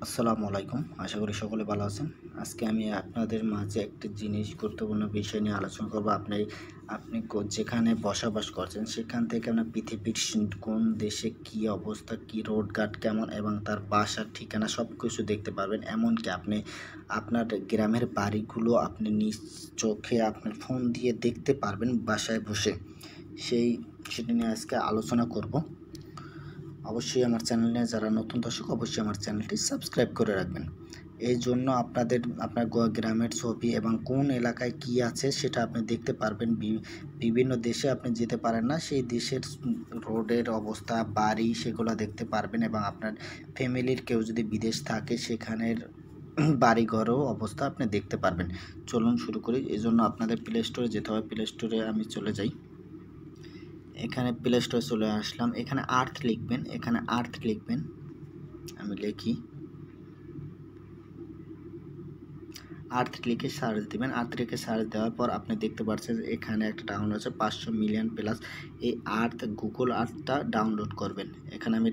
আসসালামু আলাইকুম। আশা করি সকলে ভালো আছেন। আজকে আমি আপনাদের মাঝে একটি গুরুত্বপূর্ণ বিষয় নিয়ে আলোচনা করব। আপনি যেখানে বসবাস করছেন সেখান থেকে আপনার পৃথিবীর কোন দেশে কী অবস্থা, কী রোডঘাট কেমন এবং তার বাসার ঠিকানা সবকিছু দেখতে পারবেন। এমনকি আপনি আপনার গ্রামের বাড়িগুলো আপনি নিজ চোখে আপনার ফোন দিয়ে দেখতে পারবেন বাসায় বসে। সেটা নিয়ে আজকে আলোচনা করব। অবশ্যই আমার চ্যানেলে যারা নতুন দর্শক অবশ্যই আমার চ্যানেলটি সাবস্ক্রাইব করে রাখবেন। এই জন্য আপনার গ্রামের ছবি এবং কোন এলাকায় কি আছে সেটা আপনি দেখতে পারবেন। বিভিন্ন দেশে আপনি যেতে পারেন না, সেই দেশের রোডের অবস্থা, বাড়ি সেগুলো দেখতে পারবেন এবং আপনার ফ্যামিলির কেউ যদি বিদেশ থাকে সেখানের বাড়িঘরও অবস্থা আপনি দেখতে পারবেন। চলুন শুরু করি। এই জন্য আপনাদের প্লে স্টোরে যেতে হবে। প্লে স্টোরে আমি চলে যাই। এখানে প্লে স্টোরে চলে আসলাম। এখানে আর্থ লিখবেন। আমি লিখি আর্থ লিখে সার্চ দিবেন। আর্থ লিখে সার্চ দেওয়ার পর আপনি দেখতে পাচ্ছেন এখানে একটা ডাউনলোড আছে 500 মিলিয়ন প্লাস। এই গুগল আর্থটা ডাউনলোড করবেন। এখানে আমি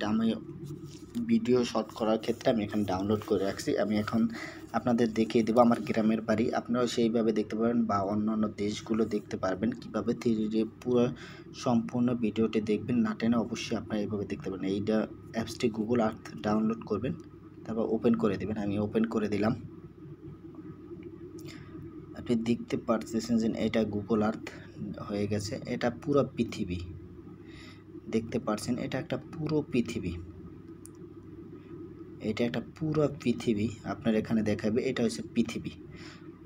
ভিডিও শট করার ক্ষেত্রে আমি এখানে ডাউনলোড করে রাখছি। আমি এখন আপনাদের দেখিয়ে দেবো আমার গ্রামের বাড়ি। আপনারাও সেইভাবে দেখতে পারবেন বা অন্যান্য দেশগুলো দেখতে পারবেন কীভাবে 3D পুরো সম্পূর্ণ ভিডিওটি দেখবেন, না টেনে অবশ্যই আপনারা এইভাবে দেখতে পারেন। এইটা অ্যাপসটি গুগল আর্থ ডাউনলোড করবেন, তারপর ওপেন করে দেবেন। আমি ওপেন করে দিলাম। আপনি দেখতে পারতেছেন যে এটা গুগল আর্থ হয়ে গেছে। এটা পুরো পৃথিবী দেখতে পাচ্ছেন। এটা একটা পুরো পৃথিবী। আপনার এখানে দেখাবে। এটা হচ্ছে পৃথিবী,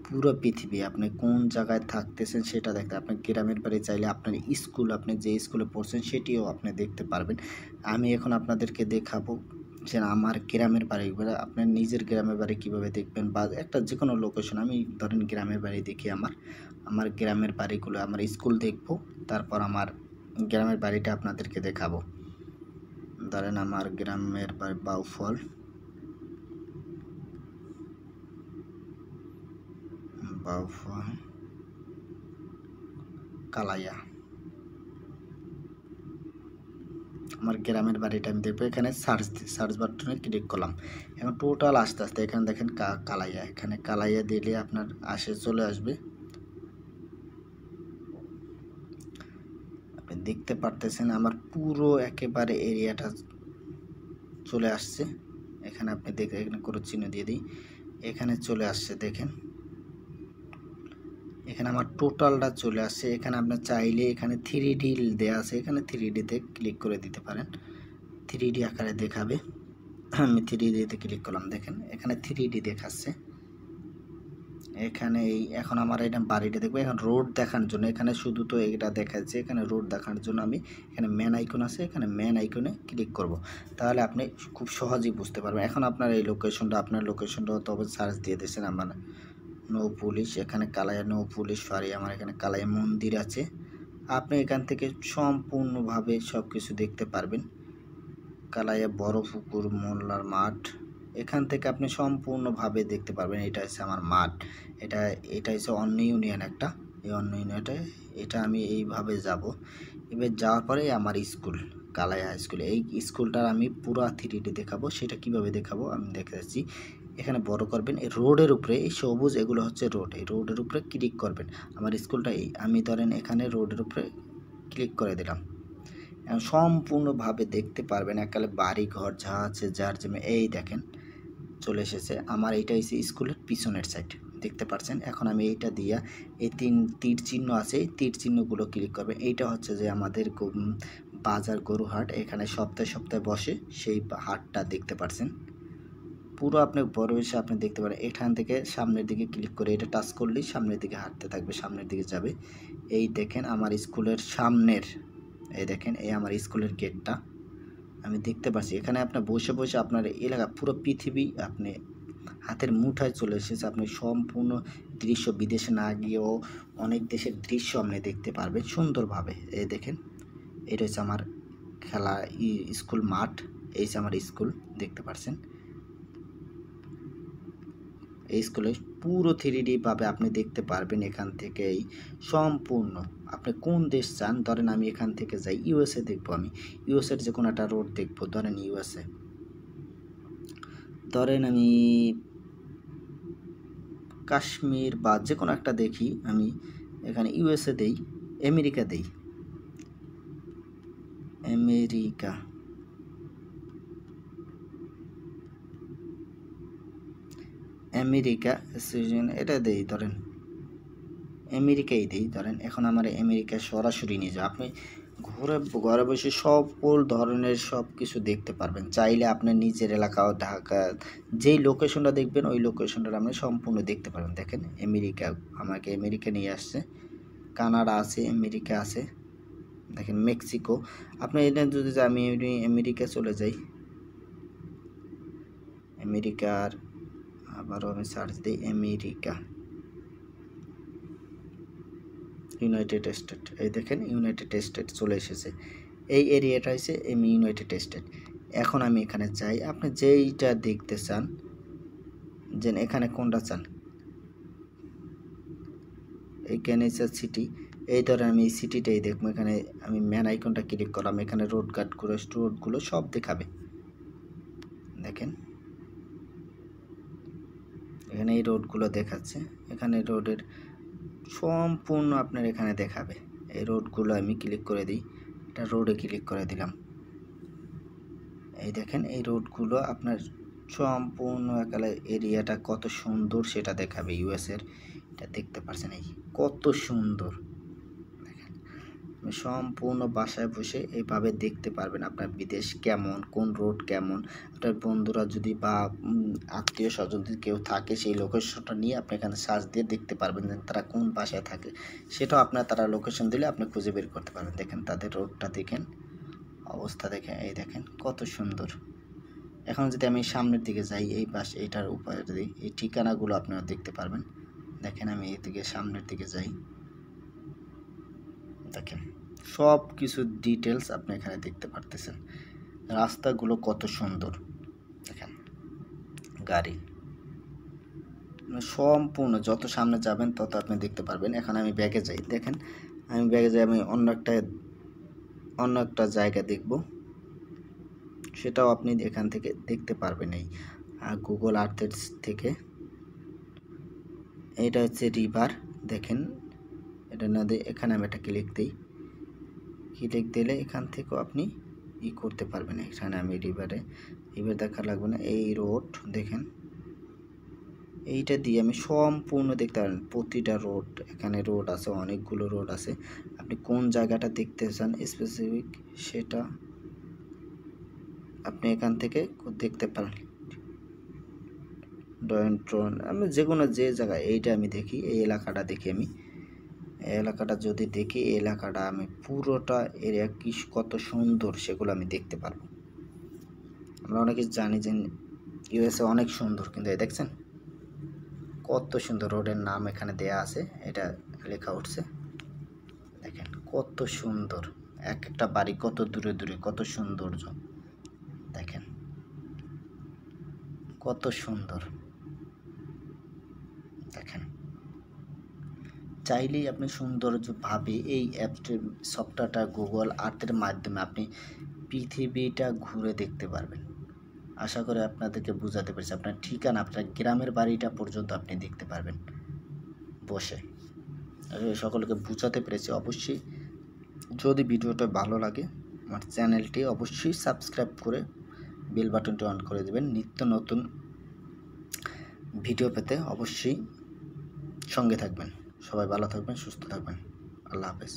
পুরো পৃথিবী। আপনি কোন জায়গায় থাকতেছেন সেটা দেখতে, আপনার গ্রামের বাড়ি চাইলে আপনার স্কুল, আপনি যে স্কুলে পড়ছেন সেটিও আপনি দেখতে পারবেন। আমি এখন আপনাদেরকে দেখাবো যে আমার গ্রামের বাড়িগুলো আপনার নিজের গ্রামের বাড়ি কীভাবে দেখবেন বা একটা যে কোনো লোকেশন। আমি ধরেন গ্রামের বাড়ি দেখি, আমার গ্রামের বাড়িগুলো, আমার স্কুল দেখবো, তারপর আমার গ্রামের বাড়িটা আপনাদেরকে দেখাবো। ধরেন আমার গ্রামের বাড়ি বাউফল, কালাইয়া। আমার গ্রামের বাড়িটা আমি দেখবো। এখানে সার্চ বাটনে ক্লিক করলাম। এখন টোটাল আস্তে আস্তে এখানে দেখেন কালাইয়া। এখানে কালাইয়া দিলে আপনার চলে আসবে। আপনি দেখতে পারতেছেন আমার পুরো একেবারে এরিয়াটা চলে আসছে। এখানে আপনি দেখে এখানে করে চিহ্ন দিয়ে দিই। এখানে চলে আসছে দেখেন। এখানে আমার টোটালটা চলে আসছে। এখানে আপনার চাইলে এখানে 3D দেওয়া আছে, এখানে 3Dতে ক্লিক করে দিতে পারেন। 3D আকারে দেখাবে। আমি 3Dতে ক্লিক করলাম। দেখেন এখানে 3D দেখাচ্ছে। এখানে এখন আমার এটা বাড়িটা দেখবো। এখন রোড দেখার জন্য এখানে শুধু তো এটা দেখাচ্ছে। এখানে রোড দেখার জন্য আমি এখানে ম্যান আইকন আছে, এখানে ম্যান আইকনে ক্লিক করব। তাহলে আপনি খুব সহজেই বুঝতে পারবেন। এখন আপনার এই লোকেশনটা, আপনার লোকেশনটা তো অবশ্যই সার্চ দিয়ে দিয়েছেন। আমার নো পুলিশ, এখানে কালাইয়া নো পুলিশ ফাঁড়ি, আমার এখানে কালাইয়া মন্দির আছে। আপনি এখান থেকে সম্পূর্ণভাবে সব কিছু দেখতে পারবেন। কালাইয়া বড় পুকুর, মোল্লার মাঠ, এখান থেকে আপনি সম্পূর্ণভাবে দেখতে পারবেন। এটা হচ্ছে আমার মাঠ। এটা হচ্ছে অন্য ইউনিয়ন একটা। এই অন্য ইউনিয়নটা, এটা আমি এইভাবে যাব। এবার যাওয়ার পরে আমার স্কুল, কালাইয়া হাই স্কুল। এই স্কুলটার আমি পুরো 3D দেখাবো। সেটা কিভাবে দেখাবো আমি দেখাচ্ছি। এখানে বড় করবেন। এই রোডের উপরে এই সবুজ এগুলো হচ্ছে রোড। এই রোডের উপরে ক্লিক করবেন। আমার স্কুলটা এই, আমি ধরেন এখানে রোডের উপরে ক্লিক করে দিলাম। সম্পূর্ণভাবে দেখতে পারবেন একালে বাড়ি ঘর যা আছে যার জমি। এই দেখেন চলে এসেছে। আমার এইটা হচ্ছে স্কুলের পিছনের সাইড, দেখতে পাচ্ছেন। এখন আমি এইটা দিয়া এই তীর চিহ্ন আছে, এই তীর চিহ্নগুলো ক্লিক করবেন। এইটা হচ্ছে যে আমাদের বাজার গরু হাট। এখানে সপ্তাহে সপ্তাহে বসে, সেই হাটটা দেখতে পাচ্ছেন। পুরো আপনি বড় এসে আপনি দেখতে পারেন। এখান থেকে সামনের দিকে ক্লিক করে এটা টাচ করলেই সামনের দিকে হাঁটতে থাকবে, সামনের দিকে যাবে। এই দেখেন আমার স্কুলের সামনের, এই দেখেন এই আমার স্কুলের গেটটা আমি দেখতে পাচ্ছি। এখানে আপনার বসে বসে আপনার এলাকা পুরো পৃথিবী আপনি হাতের মুঠায় চলে এসেছে। আপনি সম্পূর্ণ দৃশ্য, বিদেশে না গিয়েও অনেক দেশের দৃশ্য আপনি দেখতে পারবেন সুন্দরভাবে। এই দেখেন এটা হচ্ছে আমার খেলা স্কুল মাঠ। এই হচ্ছে আমার স্কুল, দেখতে পাচ্ছেন। এই স্কুলে পুরো 3D ভাবে আপনি দেখতে পারবেন। এখান থেকেই সম্পূর্ণ আপনি কোন দেশ চান, ধরেন আমি এখান থেকে যাই ইউএসএ দেখবো। আমি ইউএসএর যে কোনো একটা রোড দেখবো, ধরেন ইউএসএ। ধরেন আমি কাশ্মীর বা যে কোনো একটা দেখি, আমি এখানে ইউএসএ দেই, আমেরিকা দেই, আমেরিকা, আমেরিকা এটা দেই, ধরেন আমেরিকাই দেই। ধরেন এখন আমার আমেরিকা সরাসরি নিয়ে যাও, আপনি ঘরে বসে সকল ধরনের সব কিছু দেখতে পারবেন। চাইলে আপনার নিজের এলাকা ঢাকা যেই লোকেশনটা দেখবেন ওই লোকেশনটা আপনি সম্পূর্ণ দেখতে পারবেন। দেখেন আমেরিকা, আমাকে আমেরিকা নিয়ে আসছে, কানাডা আছে, আমেরিকা আছে, দেখেন মেক্সিকো। আপনি এটা যদি আমি আমেরিকা চলে যাই, আমেরিকার আবারও আমি সার্চ দিই আমেরিকা, ইউনাইটেড স্টেট, এই দেখেন ইউনাইটেড স্টেট চলে এসেছে। এই এরিয়াটা হচ্ছে ইউনাইটেড স্টেট। এখন আমি এখানে যাই, আপনি যেইটা দেখতে চান, যে এখানে কোনটা চান, এই ক্যানেসার সিটি, এই ধরেন আমি এই সিটিটাই দেখবো। এখানে আমি ম্যান আইকনটা ক্লিক করলাম, এখানে রোড রোডগুলো সব দেখাবে। দেখেন এখানে এই রোডগুলো দেখাচ্ছে, এখানে রোডের সম্পূর্ণ আপনার এখানে দেখাবে। এই রোডগুলো আমি ক্লিক করে দিই, এটা রোডে ক্লিক করে দিলাম, এই দেখেন এই রোডগুলো আপনার সম্পূর্ণ একালে এরিয়াটা কত সুন্দর সেটা দেখাবে। ইউএসের এটা দেখতে পাচ্ছেন, এই কত সুন্দর। দেখেন সম্পূর্ণ বাসায় বসে এইভাবে দেখতে পারবেন আপনার বিদেশ কেমন, কোন রোড কেমন। আপনার বন্ধুরা যদি বা আত্মীয় স্বজন যদি কেউ থাকে, সেই লোকেশনটা নিয়ে আপনি এখানে সার্চ দিয়ে দেখতে পারবেন যে তারা কোন বাসায় থাকে, সেটাও আপনার তারা লোকেশন দিলে আপনি খুঁজে বের করতে পারবেন। দেখেন তাদের রোডটা দেখেন, অবস্থা দেখেন, এই দেখেন কত সুন্দর। এখন যদি আমি সামনের দিকে যাই, এই পাশে এইটার উপরে দিই, এই ঠিকানাগুলো আপনারা দেখতে পারবেন। দেখেন আমি এইদিকে সামনের দিকে যাই, দেখেন সব কিছু ডিটেলস আপনি এখানে দেখতে পারতেছেন। রাস্তাগুলো কত সুন্দর, দেখেন গাড়ি সম্পূর্ণ যত সামনে যাবেন তত আপনি দেখতে পারবেন। এখন আমি ব্যাগে যাই, দেখেন আমি ব্যাগে যাই, আমি অন্য একটা জায়গা দেখব, সেটাও আপনি এখান থেকে দেখতে পারবেন। এই গুগল আর্থের থেকে, এটা হচ্ছে রিভার, দেখেন এটা নদী। এখানে আমি একটা ক্লিক দিই, ক্লিক দিলে এখান থেকেও আপনি করতে পারবেন। এখানে আমি রিভার দেখা লাগবে না, এই রোড দেখেন, এইটা দিয়ে আমি সম্পূর্ণ দেখতে পারবেন প্রতিটা রোড। এখানে রোড আছে, অনেকগুলো রোড আছে, আপনি কোন জায়গাটা দেখতে চান স্পেসিফিক সেটা আপনি এখান থেকে দেখতে পারেন। ডয়েন্ট্রন আমি যে কোনো যে জায়গায়, এইটা আমি দেখি, এই এলাকাটা দেখি, আমি এই এলাকাটা যদি দেখি, এই এলাকাটা আমি পুরোটা এরিয়া কি কত সুন্দর সেগুলো আমি দেখতে পারবো। আমরা অনেকে জানি যে ইউএসএ অনেক সুন্দর, কিন্তু এই দেখছেন কত সুন্দর, রোডের নাম এখানে দেয়া আছে, এটা লেখা উঠছে, দেখেন কত সুন্দর। এক একটা বাড়ি কত দূরে দূরে, কত সৌন্দর্য, দেখেন কত সুন্দর। দেখেন চাইলেই আপনি সৌন্দর্যভাবে এই অ্যাপটির সফটওয়্যারটা গুগল আর্থের মাধ্যমে আপনি পৃথিবীটা ঘুরে দেখতে পারবেন। আশা করি আপনাদেরকে বোঝাতে পেরেছি, আপনার ঠিকানা, আপনার গ্রামের বাড়িটা পর্যন্ত আপনি দেখতে পারবেন বসে। সকলকে বোঝাতে পেরেছি। অবশ্যই যদি ভিডিওটা ভালো লাগে আমার চ্যানেলটি অবশ্যই সাবস্ক্রাইব করে বেল বাটনটি অন করে দেবেন। নিত্য নতুন ভিডিও পেতে অবশ্যই সঙ্গে থাকবেন। সবাই ভালো থাকবেন, সুস্থ থাকবেন। আল্লাহ হাফেজ।